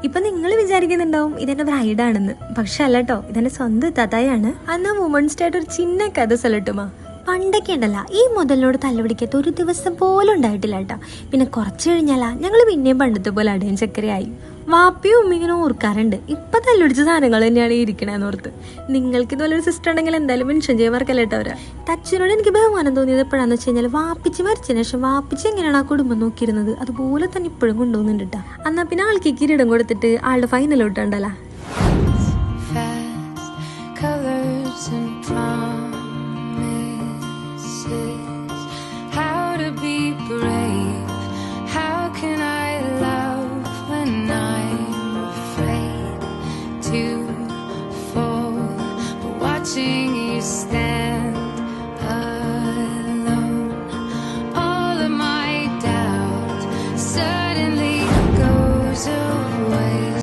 ഇപ്പൊ നിങ്ങൾ വിചാരിക്കുന്നുണ്ടാവും ഇതെന്റെ ബ്രൈഡാണെന്ന്. പക്ഷെ അല്ല കേട്ടോ, ഇതെന്റെ സ്വന്തം തതായാണ്. അന്ന് വുമൺസ് ഡേ ആയിട്ട് ഒരു ചിന്ന കഥ സൊല്ലട്ടുമാ. പണ്ടൊക്കെ ഉണ്ടല്ല ഈ മുതലിനോട് തല്ലുപിടിക്കാത്ത ഒരു ദിവസം പോലും ഉണ്ടായിട്ടില്ല കേട്ടോ. പിന്നെ കുറച്ച് കഴിഞ്ഞാലാ ഞങ്ങൾ പിന്നെയും പണ്ടത്തെ പോലെ അടയും ചക്കരയായി. വാപ്പിയും ഉമ്മ ഇങ്ങനെ ഓർക്കാറുണ്ട്, ഇപ്പൊ തല്ലുപിടിച്ച സാധനങ്ങൾ തന്നെയാണ് ഇരിക്കണേന്ന് ഓർത്ത്. നിങ്ങൾക്ക് ഇതുപോലൊരു സിസ്റ്റർ ഉണ്ടെങ്കിൽ എന്തായാലും മെൻഷൻ ചെയ്യാൻ മറക്കല്ല കേട്ടോ അവരെ. അച്ഛനോട് എനിക്ക് ബഹുമാനം തോന്നിയത് എപ്പോഴാന്ന് വെച്ച് കഴിഞ്ഞാൽ വാപ്പിച്ച് മരിച്ചതിന് ശേഷം വാപ്പിച്ച് എങ്ങനെയാണ് ആ കുടുംബം നോക്കിയിരുന്നത് അതുപോലെ തന്നെ ഇപ്പോഴും കൊണ്ടുപോകുന്നുണ്ട് കേട്ടോ. എന്നാ പിന്നെ ആൾക്ക് കിരീടം കൊടുത്തിട്ട് ആളുടെ ഫൈനലോട്ടുണ്ടല്ലോ.